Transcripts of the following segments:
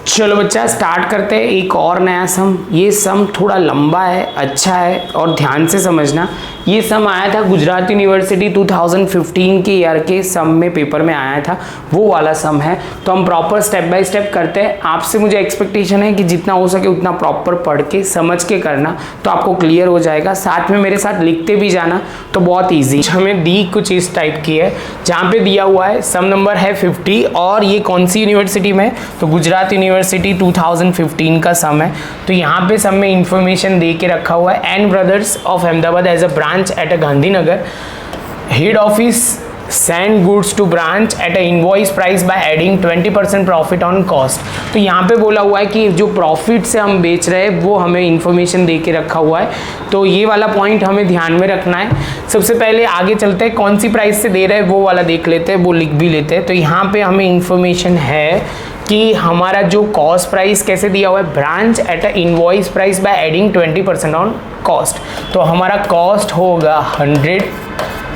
चलो बच्चा स्टार्ट करते हैं एक और नया सम। ये सम थोड़ा लंबा है, अच्छा है और ध्यान से समझना। ये सम आया था गुजरात यूनिवर्सिटी 2015 के ईयर के सम में, पेपर में आया था, वो वाला सम है। तो हम प्रॉपर स्टेप बाय स्टेप करते हैं। आपसे मुझे एक्सपेक्टेशन है कि जितना हो सके उतना प्रॉपर पढ़ के समझ के करना, तो आपको क्लियर हो जाएगा। साथ में मेरे साथ लिखते भी जाना, तो बहुत ईजी। हमें दी कुछ इस टाइप की है, जहाँ पे दिया हुआ है सम नंबर है 50 और ये कौन सी यूनिवर्सिटी में, तो गुजरात यूनिवर्सिटी 2015 का सम है। तो यहाँ पे सम में इंफॉर्मेशन दे के रखा हुआ है, N brothers of Ahmedabad as a branch at a Gandhinagar, head office send goods to branch at a invoice price by adding 20% profit on cost। तो यहाँ पे बोला हुआ है कि जो प्रॉफिट से हम बेच रहे हैं वो हमें इंफॉर्मेशन दे के रखा हुआ है, तो ये वाला पॉइंट हमें ध्यान में रखना है। सबसे पहले आगे चलते हैं, कौन सी प्राइस से दे रहे हैं वो वाला देख लेते हैं, वो लिख भी लेते हैं। तो यहाँ पे हमें इंफॉर्मेशन है कि हमारा जो कॉस्ट प्राइस कैसे दिया हुआ है, branch at a invoice price by adding 20% on cost. तो हमारा कॉस्ट होगा 100,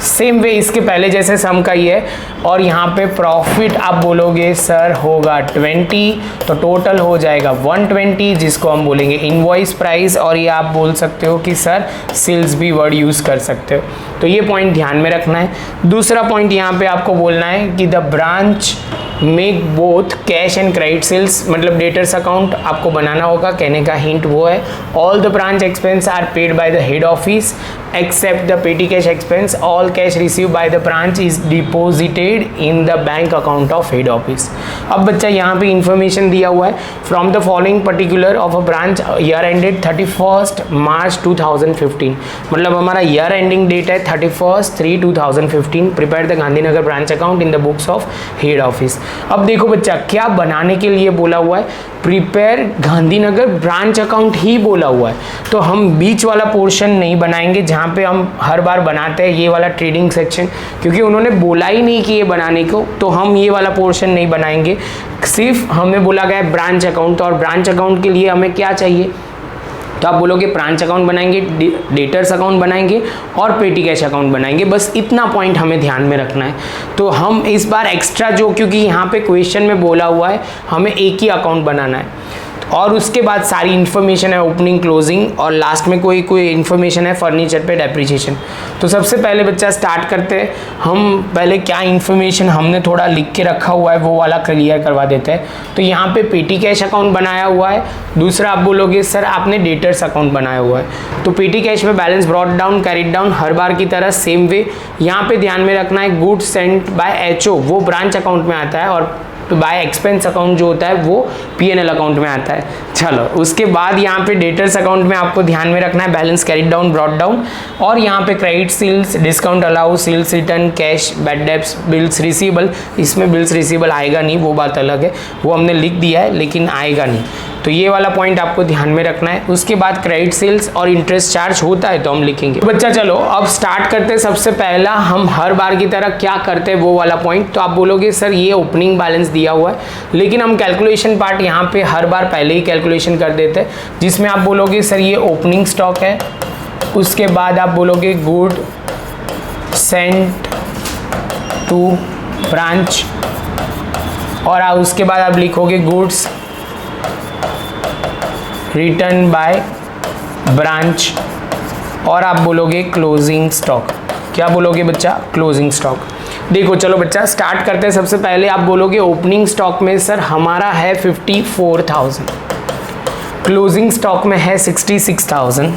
सेम वे इसके पहले जैसे सम का ही है, और यहाँ पे प्रॉफिट आप बोलोगे सर होगा 20, तो टोटल हो जाएगा 120, जिसको हम बोलेंगे इनवॉइस प्राइस। और ये आप बोल सकते हो कि सर सेल्स भी वर्ड यूज़ कर सकते हो, तो ये पॉइंट ध्यान में रखना है। दूसरा पॉइंट यहाँ पे आपको बोलना है कि the branch make both cash and credit sales, मतलब डेटर्स अकाउंट आपको बनाना होगा। कहने का हिंट वो है, all the branch expense are paid by the head office except the petty cash expense, all cash receive by the branch is deposited in the bank account of head office. अब बच्चा यहाँ पे information दिया हुआ है, from the following particular of a branch year ended 31 मार्च 2015, मतलब हमारा year ending date है 31/3/2015। Prepare the Gandhinagar branch account in the books of head office. अब देखो बच्चा क्या बनाने के लिए बोला हुआ है, प्रिपेयर गांधीनगर ब्रांच अकाउंट ही बोला हुआ है, तो हम बीच वाला पोर्शन नहीं बनाएंगे जहाँ पे हम हर बार बनाते हैं ये वाला ट्रेडिंग सेक्शन, क्योंकि उन्होंने बोला ही नहीं कि ये बनाने को, तो हम ये वाला पोर्शन नहीं बनाएंगे। सिर्फ हमें बोला गया है ब्रांच अकाउंट, और ब्रांच अकाउंट के लिए हमें क्या चाहिए, तो आप बोलोगे ब्रांच अकाउंट बनाएंगे, डेटर्स अकाउंट बनाएंगे और पेटी कैश अकाउंट बनाएंगे, बस इतना पॉइंट हमें ध्यान में रखना है। तो हम इस बार एक्स्ट्रा जो, क्योंकि यहाँ पे क्वेश्चन में बोला हुआ है हमें एक ही अकाउंट बनाना है, और उसके बाद सारी इन्फॉर्मेशन है ओपनिंग क्लोजिंग, और लास्ट में कोई इन्फॉर्मेशन है फर्नीचर पे डेप्रिसिएशन। तो सबसे पहले बच्चा स्टार्ट करते हैं, हम पहले क्या इन्फॉर्मेशन हमने थोड़ा लिख के रखा हुआ है वो वाला क्लियर करवा देते हैं। तो यहाँ पे पेटी कैश अकाउंट बनाया हुआ है। दूसरा आप बोलोगे सर आपने डेटर्स अकाउंट बनाया हुआ है, तो पेटी कैश में balance brought down carried down हर बार की तरह सेम वे। यहाँ पे ध्यान में रखना है गुड्स सेंट बाय एचओ वो ब्रांच अकाउंट में आता है, और बाय एक्सपेंस अकाउंट जो होता है वो पीएनएल अकाउंट में आता है। चलो उसके बाद यहाँ पे डेटर्स अकाउंट में आपको ध्यान में रखना है balance carried down brought down, और यहाँ पे credit sales discount allow sales return cash bad debts bills receivable. इसमें बिल्स रिसीवेबल आएगा नहीं, वो बात अलग है, वो हमने लिख दिया है लेकिन आएगा नहीं, तो ये वाला पॉइंट आपको ध्यान में रखना है। उसके बाद क्रेडिट सेल्स और इंटरेस्ट चार्ज होता है तो हम लिखेंगे। बच्चा चलो अब स्टार्ट करते हैं। सबसे पहला हम हर बार की तरह क्या करते हैं वो वाला पॉइंट, तो आप बोलोगे सर ये ओपनिंग बैलेंस दिया हुआ है, लेकिन हम कैलकुलेशन पार्ट यहाँ पे हर बार पहले ही कैलकुलेशन कर देते हैं, जिसमें आप बोलोगे सर ये ओपनिंग स्टॉक है। उसके बाद आप बोलोगे गुड सेंट टू ब्रांच, और उसके बाद आप लिखोगे गुड्स रिटर्न बाय ब्रांच, और आप बोलोगे क्लोजिंग स्टॉक। क्या बोलोगे बच्चा, क्लोजिंग स्टॉक। देखो चलो बच्चा स्टार्ट करते हैं। सबसे पहले आप बोलोगे ओपनिंग स्टॉक में सर हमारा है 54,000, क्लोजिंग स्टॉक में है 66,000।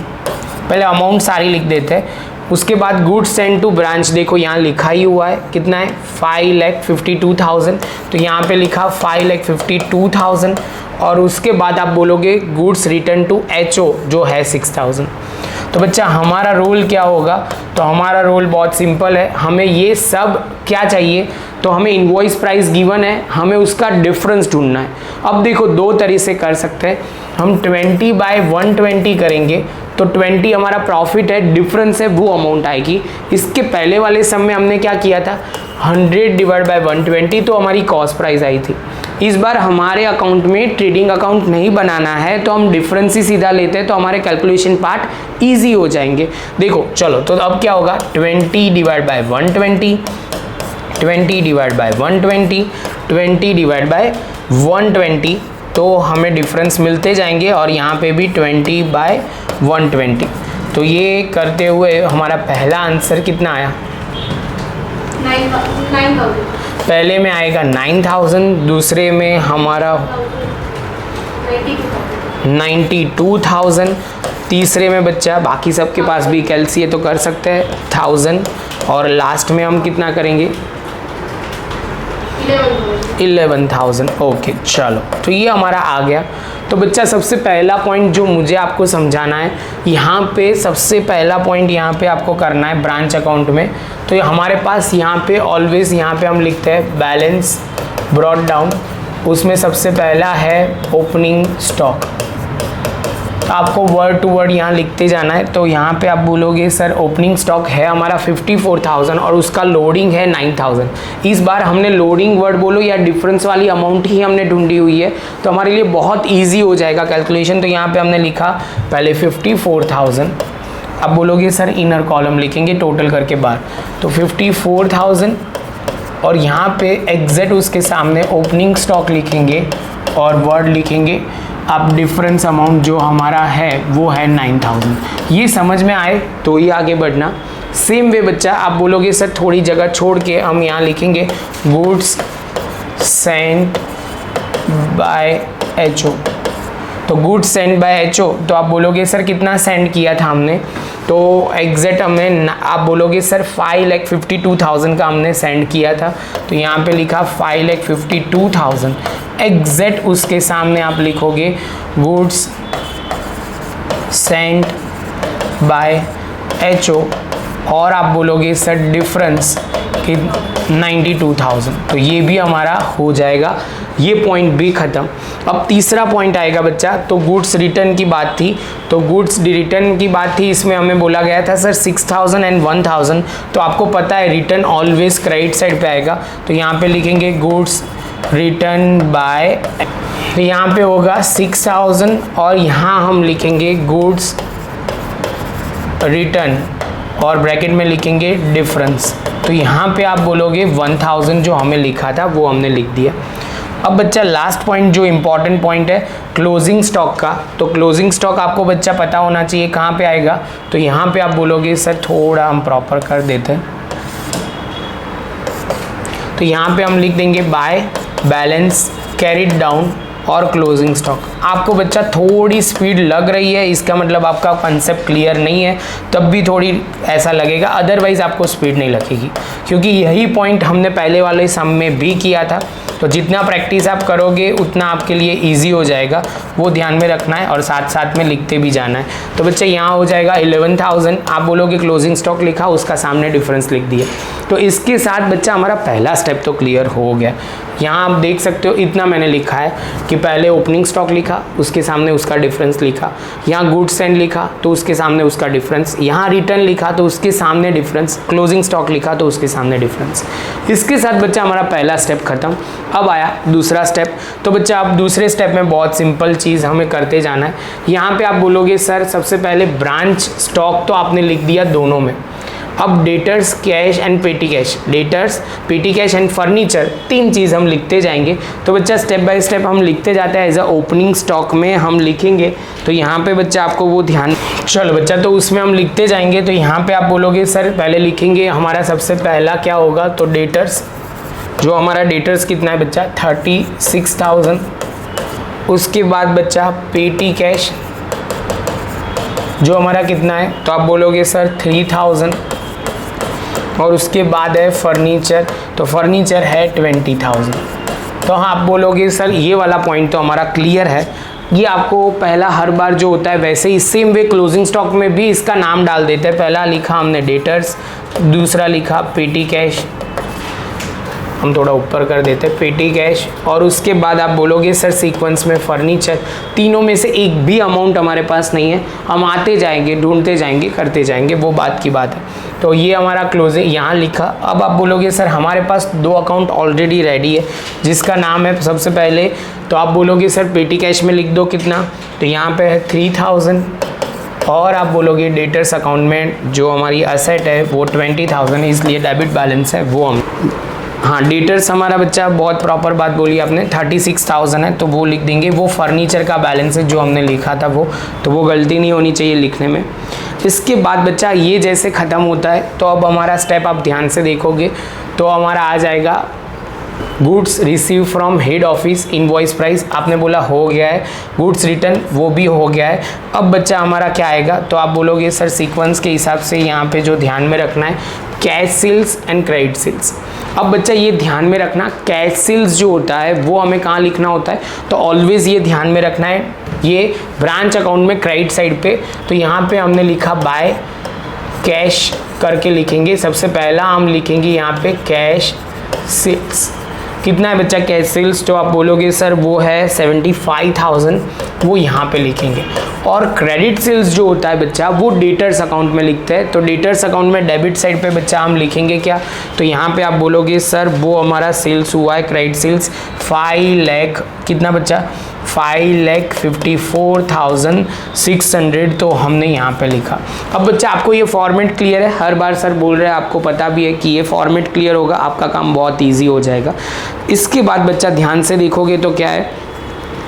पहले अमाउंट सारी लिख देते हैं। उसके बाद गुड्स सेंट टू ब्रांच, देखो यहाँ लिखा ही हुआ है कितना है 5,52,000, तो यहाँ पे लिखा 5,52,000। और उसके बाद आप बोलोगे गुड्स रिटर्न टू एचओ जो है 6,000। तो बच्चा हमारा रोल क्या होगा, तो हमारा रोल बहुत सिंपल है, हमें ये सब क्या चाहिए, तो हमें इनवॉइस प्राइस गिवन है, हमें उसका डिफरेंस ढूंढना है। अब देखो दो तरीके से कर सकते हैं, हम 20/120 करेंगे तो 20 हमारा प्रॉफिट है, डिफरेंस है वो अमाउंट आएगी। इसके पहले वाले सम में हमने क्या किया था 100/120, तो हमारी कॉस्ट प्राइस आई थी। इस बार हमारे अकाउंट में ट्रेडिंग अकाउंट नहीं बनाना है, तो हम डिफरेंस ही सीधा लेते हैं, तो हमारे कैलकुलेशन पार्ट इजी हो जाएंगे। देखो चलो तो अब क्या होगा 20/120, 20/120, 20/120, तो हमें डिफरेंस मिलते जाएंगे और यहाँ पे भी 20/120। तो ये करते हुए हमारा पहला आंसर कितना आया? 9,000। पहले में आएगा 9,000, दूसरे में हमारा 92,000, तीसरे में बच्चा बाकी सबके पास भी कैलसी है तो कर सकते हैं 1000, और लास्ट में हम कितना करेंगे? 11,000। ओके चलो, तो ये हमारा आ गया। तो बच्चा सबसे पहला पॉइंट जो मुझे आपको समझाना है, यहाँ पे सबसे पहला पॉइंट यहाँ पे आपको करना है ब्रांच अकाउंट में। तो ये हमारे पास यहाँ पे ऑलवेज यहाँ पे हम लिखते हैं बैलेंस ब्रॉट डाउन, उसमें सबसे पहला है ओपनिंग स्टॉक। तो आपको वर्ड टू वर्ड यहाँ लिखते जाना है। तो यहाँ पे आप बोलोगे सर ओपनिंग स्टॉक है हमारा 54,000 और उसका लोडिंग है 9,000। इस बार हमने लोडिंग वर्ड बोलो या डिफरेंस वाली अमाउंट ही हमने ढूंढी हुई है, तो हमारे लिए बहुत ईजी हो जाएगा कैलकुलेशन। तो यहाँ पे हमने लिखा पहले 54,000, अब बोलोगे सर इनर कॉलम लिखेंगे टोटल करके बाहर, तो 54,000 और यहाँ पे एग्जैक्ट उसके सामने ओपनिंग स्टॉक लिखेंगे और वर्ड लिखेंगे। अब डिफरेंस अमाउंट जो हमारा है वो है 9,000। ये समझ में आए तो ही आगे बढ़ना। सेम वे बच्चा आप बोलोगे सर थोड़ी जगह छोड़ के हम यहाँ लिखेंगे गुड्स सेंट बाय HO। तो गुड्स सेंट बाय HO, तो आप बोलोगे सर कितना सेंड किया था हमने, तो एग्जैक्ट हमने आप बोलोगे सर 5,52,000 का हमने सेंड किया था। तो यहाँ पे लिखा 5,52,000, एग्जैक्ट उसके सामने आप लिखोगे गुड्स सेंट बाय HO और आप बोलोगे सर डिफरेंस कि 92,000। तो ये भी हमारा हो जाएगा, ये पॉइंट भी ख़त्म। अब तीसरा पॉइंट आएगा बच्चा, तो गुड्स रिटर्न की बात थी, तो गुड्स रिटर्न की बात थी, इसमें हमें बोला गया था सर 6,000 एंड 1,000। तो आपको पता है रिटर्न ऑलवेज क्रेडिट साइड पे आएगा। तो यहाँ पे लिखेंगे गुड्स रिटर्न बाय, तो यहाँ पे होगा 6,000 और यहाँ हम लिखेंगे गुड्स रिटर्न और ब्रैकेट में लिखेंगे डिफरेंस। तो यहाँ पे आप बोलोगे 1,000 जो हमें लिखा था वो हमने लिख दिया। अब बच्चा लास्ट पॉइंट जो इम्पॉर्टेंट पॉइंट है क्लोजिंग स्टॉक का, तो क्लोजिंग स्टॉक आपको बच्चा पता होना चाहिए कहाँ पे आएगा। तो यहाँ पे आप बोलोगे सर थोड़ा हम प्रॉपर कर देते हैं, तो यहाँ पे हम लिख देंगे बाय बैलेंस कैरिड डाउन और क्लोजिंग स्टॉक। आपको बच्चा थोड़ी स्पीड लग रही है, इसका मतलब आपका कंसेप्ट क्लियर नहीं है, तब भी थोड़ी ऐसा लगेगा, अदरवाइज आपको स्पीड नहीं लगेगी, क्योंकि यही पॉइंट हमने पहले वाले सम में भी किया था। तो जितना प्रैक्टिस आप करोगे उतना आपके लिए इजी हो जाएगा, वो ध्यान में रखना है और साथ साथ में लिखते भी जाना है। तो बच्चे यहाँ हो जाएगा 11,000, आप बोलोगे क्लोजिंग स्टॉक लिखा, उसका सामने डिफरेंस लिख दिया। तो इसके साथ बच्चा हमारा पहला स्टेप तो क्लियर हो गया। यहाँ आप देख सकते हो इतना मैंने लिखा है कि पहले ओपनिंग स्टॉक लिखा, उसके सामने उसका डिफरेंस लिखा, यहाँ गुड्स सेंड लिखा तो उसके सामने उसका डिफरेंस, यहाँ रिटर्न लिखा तो उसके सामने डिफरेंस, क्लोजिंग स्टॉक लिखा तो उसके सामने डिफरेंस। इसके साथ बच्चा हमारा पहला स्टेप खत्म। अब आया दूसरा स्टेप। तो बच्चा अब दूसरे स्टेप में बहुत सिंपल चीज़ हमें करते जाना है। यहाँ पे आप बोलोगे सर सबसे पहले ब्रांच स्टॉक तो आपने लिख दिया दोनों में, अब डेटर्स कैश एंड पेटी कैश, डेटर्स पेटी कैश एंड फर्नीचर, तीन चीज़ हम लिखते जाएंगे। तो बच्चा स्टेप बाय स्टेप हम लिखते जाते हैं। एज अ ओपनिंग स्टॉक में हम लिखेंगे, तो यहाँ पे बच्चा आपको वो ध्यान, चलो बच्चा तो उसमें हम लिखते जाएंगे। तो यहाँ पे आप बोलोगे सर पहले लिखेंगे हमारा सबसे पहला क्या होगा, तो डेटर्स, जो हमारा डेटर्स कितना है बच्चा 36,000। उसके बाद बच्चा पेटी कैश जो हमारा कितना है, तो आप बोलोगे सर 3,000। और उसके बाद है फर्नीचर, तो फर्नीचर है 20,000। तो हाँ आप बोलोगे सर ये वाला पॉइंट तो हमारा क्लियर है। ये आपको पहला हर बार जो होता है वैसे ही सेम वे क्लोजिंग स्टॉक में भी इसका नाम डाल देते हैं। पहला लिखा हमने डेटर्स, दूसरा लिखा पेटी कैश, हम थोड़ा ऊपर कर देते हैं पेटी कैश, और उसके बाद आप बोलोगे सर सीक्वेंस में फर्नीचर। तीनों में से एक भी अमाउंट हमारे पास नहीं है, हम आते जाएंगे ढूंढते जाएंगे करते जाएंगे, वो बात की बात है। तो ये हमारा क्लोजिंग यहाँ लिखा। अब आप बोलोगे सर हमारे पास दो अकाउंट ऑलरेडी रेडी है, जिसका नाम है सबसे पहले, तो आप बोलोगे सर पेटी कैश में लिख दो कितना, तो यहाँ पे है 3,000। और आप बोलोगे डेटर्स अकाउंट में जो हमारी असेट है वो 20,000 है, इसलिए डेबिट बैलेंस है वो हम हाँ डेटर्स हमारा बच्चा बहुत प्रॉपर बात बोली आपने, 36,000 है तो वो लिख देंगे। वो फर्नीचर का बैलेंस है जो हमने लिखा था वो, तो वो गलती नहीं होनी चाहिए लिखने में। इसके बाद बच्चा ये जैसे ख़त्म होता है तो अब हमारा स्टेप आप ध्यान से देखोगे तो हमारा आ जाएगा goods receive from head office invoice price, आपने बोला हो गया है। गुड्स रिटर्न वो भी हो गया है। अब बच्चा हमारा क्या आएगा, तो आप बोलोगे सर सीक्वेंस के हिसाब से यहाँ पे जो ध्यान में रखना है cash sales and credit sales. अब बच्चा ये ध्यान में रखना कैश सेल्स जो होता है वो हमें कहाँ लिखना होता है, तो ऑलवेज ये ध्यान में रखना है ये ब्रांच अकाउंट में क्रेडिट साइड पे। तो यहाँ पे हमने लिखा बाय कैश करके लिखेंगे। सबसे पहला हम लिखेंगे यहाँ पे कैश सेल्स। कितना है बच्चा कैश सेल्स, तो आप बोलोगे सर वो है 75,000, वो यहाँ पे लिखेंगे। और क्रेडिट सेल्स जो होता है बच्चा वो डेटर्स अकाउंट में लिखते हैं। तो डेटर्स अकाउंट में डेबिट साइड पे बच्चा हम लिखेंगे क्या, तो यहाँ पे आप बोलोगे सर वो हमारा सेल्स हुआ है क्रेडिट सेल्स 5 लाख, कितना बच्चा 5,54,600, तो हमने यहाँ पे लिखा। अब बच्चा आपको ये फॉर्मेट क्लियर है, हर बार सर बोल रहे हैं आपको पता भी है कि ये फॉर्मेट क्लियर होगा, आपका काम बहुत ईजी हो जाएगा। इसके बाद बच्चा ध्यान से देखोगे तो क्या है,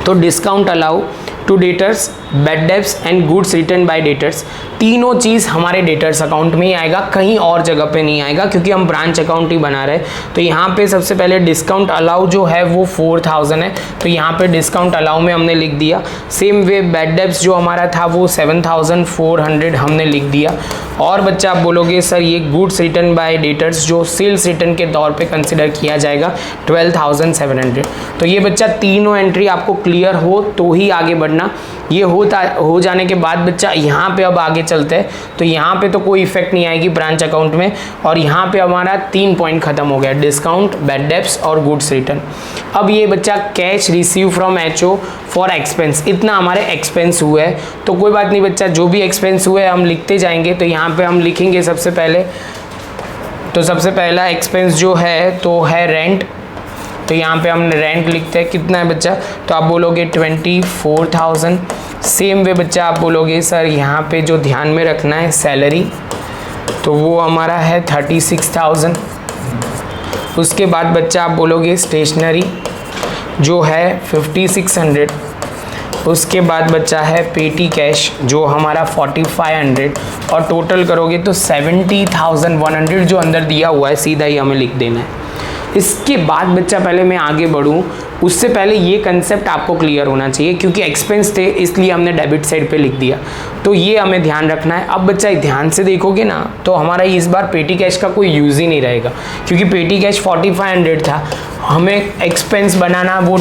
तो discount allow to debtors, bad debts and goods return by debtors, तीनों चीज़ हमारे डेटर्स अकाउंट में ही आएगा, कहीं और जगह पे नहीं आएगा क्योंकि हम ब्रांच अकाउंट ही बना रहे हैं। तो यहाँ पे सबसे पहले डिस्काउंट अलाउ जो है वो 4,000 है, तो यहाँ पे डिस्काउंट अलाउ में हमने लिख दिया। सेम वे बैड डेब्ट्स जो हमारा था वो 7,400 हमने लिख दिया। और बच्चा आप बोलोगे सर ये गुड्स रिटर्न बाय डेटर्स जो सेल्स रिटर्न के तौर पे कंसिडर किया जाएगा 12,700। तो ये बच्चा तीनों एंट्री आपको क्लियर हो तो ही आगे बढ़ना। ये हो जाने के बाद बच्चा यहाँ पे अब आगे चलते हैं, तो यहाँ पे तो कोई इफेक्ट नहीं आएगी ब्रांच अकाउंट में। और यहाँ पे हमारा 3 पॉइंट खत्म हो गया, डिस्काउंट, बैड डेब्ट्स और गुड्स रिटर्न। अब ये बच्चा cash receive from HO for expense, इतना हमारे एक्सपेंस हुए है, तो कोई बात नहीं बच्चा जो भी एक्सपेंस हुए हम लिखते जाएंगे। तो यहाँ पे हम लिखेंगे सबसे पहले, तो सबसे पहला एक्सपेंस जो है तो है रेंट, तो यहाँ पे हम रेंट लिखते हैं, कितना है बच्चा, तो आप बोलोगे 24,000। सेम वे बच्चा आप बोलोगे सर यहाँ पे जो ध्यान में रखना है सैलरी, तो वो हमारा है 36,000। उसके बाद बच्चा आप बोलोगे स्टेशनरी जो है 5,600। उसके बाद बच्चा है पेटी कैश जो हमारा 4,500, और टोटल करोगे तो 70,100 जो अंदर दिया हुआ है सीधा ही हमें लिख देना है। इसके बाद बच्चा पहले मैं आगे बढ़ूँ उससे पहले ये कंसेप्ट आपको क्लियर होना चाहिए, क्योंकि एक्सपेंस थे इसलिए हमने डेबिट साइड पे लिख दिया, तो ये हमें ध्यान रखना है। अब बच्चा ढध्यान से देखोगे ना तो हमारा इस बार पेटी कैश का कोई यूज़ ही नहीं रहेगा, क्योंकि पेटी कैश 4,500 था, हमें एक्सपेंस बनाना वो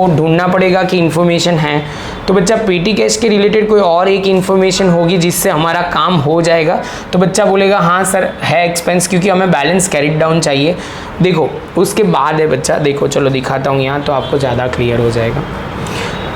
ढूंढना पड़ेगा कि इन्फॉर्मेशन है। तो बच्चा पेटी कैश के रिलेटेड कोई और एक इन्फॉर्मेशन होगी जिससे हमारा काम हो जाएगा, तो बच्चा बोलेगा हाँ सर है एक्सपेंस, क्योंकि हमें बैलेंस कैरिड डाउन चाहिए। देखो उसके बाद है बच्चा, देखो चलो दिखाता हूँ यहाँ तो आपको ज़्यादा क्लियर हो जाएगा।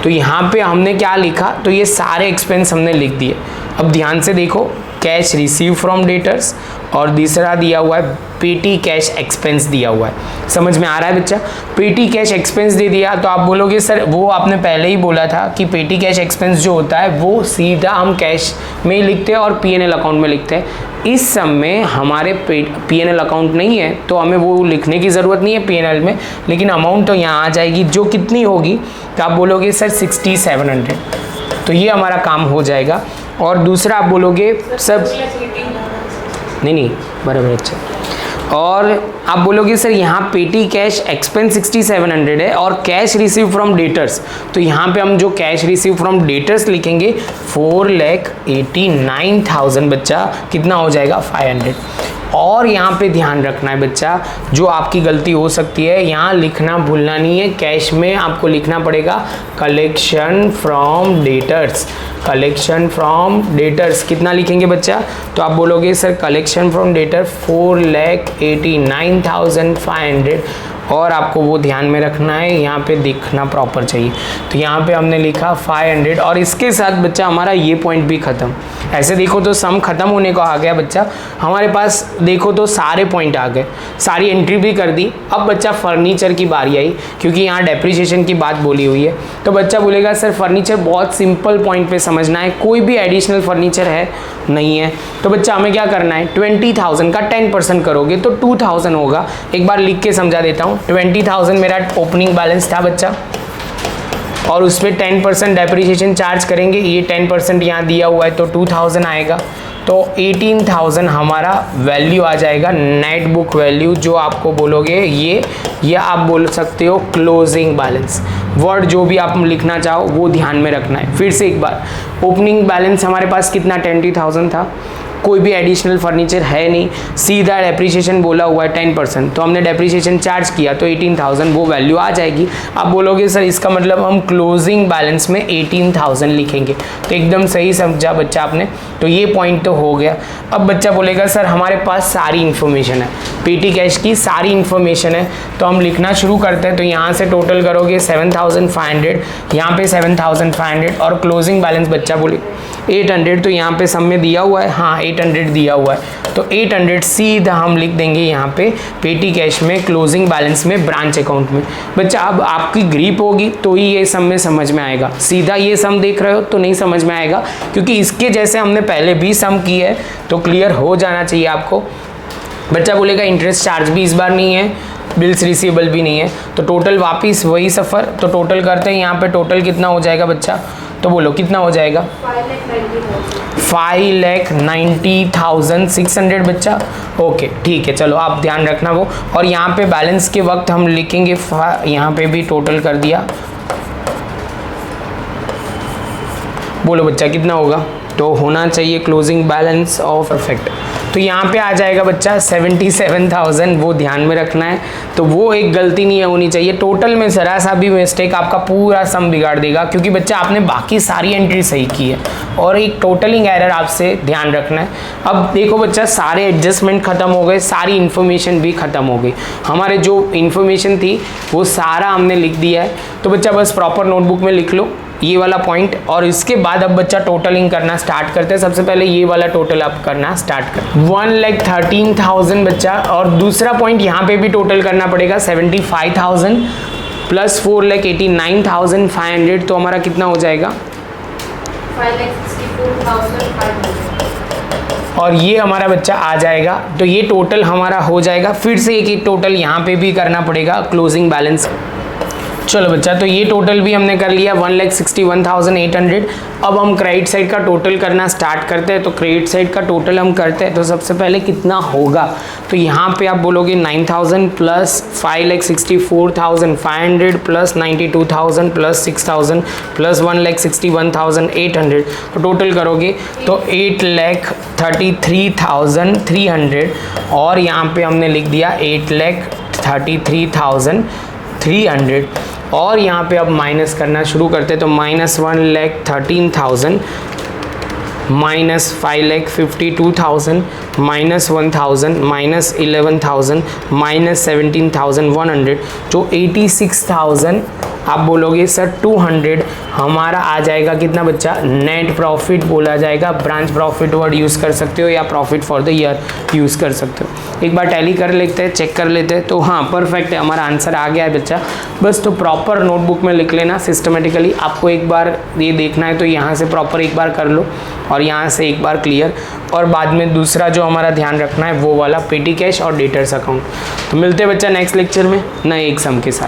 तो यहाँ पे हमने क्या लिखा, तो ये सारे एक्सपेंस हमने लिख दिए। अब ध्यान से देखो, कैश रिसीव फ्रॉम डेटर्स और दूसरा दिया हुआ है पेटी कैश एक्सपेंस दिया हुआ है। समझ में आ रहा है बच्चा, पेटी कैश एक्सपेंस दे दिया तो आप बोलोगे सर वो आपने पहले ही बोला था कि पेटी कैश एक्सपेंस जो होता है वो सीधा हम कैश में ही लिखते हैं और पीएनएल अकाउंट में लिखते हैं। इस सब में हमारे पीएनएल अकाउंट नहीं है तो हमें वो लिखने की ज़रूरत नहीं है पीएनएल में, लेकिन अमाउंट तो यहाँ आ जाएगी जो कितनी होगी, तो आप बोलोगे सर 6,700, तो ये हमारा काम हो जाएगा। और दूसरा आप बोलोगे सब नहीं बराबर अच्छा, और आप बोलोगे सर यहाँ पेटी कैश एक्सपेंस 6,700 है और कैश रिसीव फ्रॉम डेटर्स, तो यहाँ पे हम जो कैश रिसीव फ्रॉम डेटर्स लिखेंगे 4,89,000 बच्चा कितना हो जाएगा 500। और यहाँ पे ध्यान रखना है बच्चा, जो आपकी गलती हो सकती है यहाँ लिखना भूलना नहीं है, कैश में आपको लिखना पड़ेगा collection from debtors. Collection from debtors कितना लिखेंगे बच्चा, तो आप बोलोगे सर कलेक्शन फ्रॉम डेटर 4,89,500। और आपको वो ध्यान में रखना है, यहाँ पे दिखना प्रॉपर चाहिए। तो यहाँ पे हमने लिखा 500 और इसके साथ बच्चा हमारा ये पॉइंट भी ख़त्म। ऐसे देखो तो सम ख़त्म होने को आ गया बच्चा, हमारे पास देखो तो सारे पॉइंट आ गए, सारी एंट्री भी कर दी। अब बच्चा फर्नीचर की बारी आई, क्योंकि यहाँ डेप्रिसिएशन की बात बोली हुई है। तो बच्चा बोलेगा सर फर्नीचर बहुत सिंपल पॉइंट पे समझना है, कोई भी एडिशनल फर्नीचर है नहीं है। तो बच्चा हमें क्या करना है, 20,000 का 10% करोगे तो 2,000 होगा। एक बार लिख के समझा देता हूँ। 20,000 मेरा ओपनिंग बैलेंस था बच्चा, और उस पर 10% डेप्रिसिएशन चार्ज करेंगे। ये 10% यहाँ दिया हुआ है तो 2,000 आएगा। तो 18,000 हमारा वैल्यू आ जाएगा, नेट बुक वैल्यू, जो आपको बोलोगे ये आप बोल सकते हो क्लोजिंग बैलेंस। वर्ड जो भी आप लिखना चाहो वो ध्यान में रखना है। फिर से एक बार, ओपनिंग बैलेंस हमारे पास कितना 20,000 था, कोई भी एडिशनल फर्नीचर है नहीं, सीधा डेप्रिसिएशन बोला हुआ है 10%, तो हमने डेप्रिसिएशन चार्ज किया तो 18,000 वो वैल्यू आ जाएगी। आप बोलोगे सर इसका मतलब हम क्लोजिंग बैलेंस में 18,000 लिखेंगे, तो एकदम सही समझा बच्चा आपने। तो ये पॉइंट तो हो गया। अब बच्चा बोलेगा सर हमारे पास सारी इन्फॉर्मेशन है, पेटी कैश की सारी इन्फॉर्मेशन है, तो हम लिखना शुरू करते हैं। तो यहाँ से टोटल करोगे 7,500, यहाँ पे 7,500 और क्लोजिंग बैलेंस बच्चा बोले 800, तो यहाँ पे सब में दिया हुआ है, हाँ 800 दिया हुआ है, तो 800 सीधा हम लिख देंगे यहाँ पे पेटी कैश में, क्लोजिंग बैलेंस में, ब्रांच अकाउंट में। बच्चा अब आपकी ग्रिप होगी तो ही ये सम में समझ में आएगा, सीधा ये सम देख रहे हो तो नहीं समझ में आएगा, क्योंकि इसके जैसे हमने पहले भी सम की है, तो क्लियर हो जाना चाहिए आपको। बच्चा बोलेगा इंटरेस्ट चार्ज भी इस बार नहीं है, बिल्स रिसीवेबल भी नहीं है, तो टोटल वापिस वही सफ़र। तो टोटल करते हैं, यहाँ पे टोटल कितना हो जाएगा बच्चा, तो बोलो कितना हो जाएगा, 5,90,600 बच्चा। ओके ठीक है, चलो आप ध्यान रखना वो। और यहाँ पे बैलेंस के वक्त हम लिखेंगे, यहाँ पे भी टोटल कर दिया, बोलो बच्चा कितना होगा, तो होना चाहिए क्लोजिंग बैलेंस ऑफ परफेक्ट। तो यहाँ पे आ जाएगा बच्चा 77,000, वो ध्यान में रखना है। तो वो एक गलती नहीं होनी चाहिए, टोटल में जरा सा भी मिस्टेक आपका पूरा सम बिगाड़ देगा, क्योंकि बच्चा आपने बाकी सारी एंट्री सही की है, और एक टोटलिंग एरर आपसे ध्यान रखना है। अब देखो बच्चा सारे एडजस्टमेंट खत्म हो गए, सारी इन्फॉर्मेशन भी खत्म हो गई, हमारे जो इन्फॉर्मेशन थी वो सारा हमने लिख दिया है। तो बच्चा बस प्रॉपर नोटबुक में लिख लो ये वाला पॉइंट, और इसके बाद अब बच्चा टोटलिंग करना स्टार्ट करते हैं। सबसे पहले ये वाला टोटल आप करना स्टार्ट कर, 1,13,000 बच्चा। और दूसरा पॉइंट यहाँ पे भी टोटल करना पड़ेगा, 75,000 प्लस 4,89,500, तो हमारा कितना हो जाएगा, 5,64,500, और ये हमारा बच्चा आ जाएगा। तो ये टोटल हमारा हो जाएगा। फिर से एक टोटल यहाँ पे भी करना पड़ेगा क्लोजिंग बैलेंस। चलो बच्चा, तो ये टोटल भी हमने कर लिया 1,61,800। अब हम क्रेडिट साइड का टोटल करना स्टार्ट करते हैं। तो क्रेडिट साइड का टोटल हम करते हैं, तो सबसे पहले कितना होगा, तो यहाँ पे आप बोलोगे 9,000 प्लस 5,64,500 प्लस 92,000 प्लस 6,000 प्लस 1,61,800, तो टोटल करोगे तो 8,33,300, और यहाँ पे हमने लिख दिया 8,33,300। और यहाँ पे अब माइनस करना शुरू करते हैं। तो minus 1,13,000 minus 5,52,000 minus 1,000 minus 11,000 minus 17,100, जो 86,000 आप बोलोगे सर 200 हमारा आ जाएगा कितना बच्चा, नेट प्रॉफिट बोला जाएगा। ब्रांच प्रॉफिट वर्ड यूज़ कर सकते हो या profit for the year use कर सकते हो। एक बार टैली कर लेते हैं, चेक कर लेते हैं। तो हाँ परफेक्ट है, हमारा आंसर आ गया है बच्चा। बस तो प्रॉपर नोटबुक में लिख लेना सिस्टमेटिकली। आपको एक बार ये देखना है तो यहाँ से प्रॉपर एक बार कर लो और यहाँ से एक बार क्लियर, और बाद में दूसरा जो हमारा ध्यान रखना है वो वाला पेटी कैश और डेटर्स अकाउंट। तो मिलते हैं बच्चा नेक्स्ट लेक्चर में नए एग्जाम के साथ।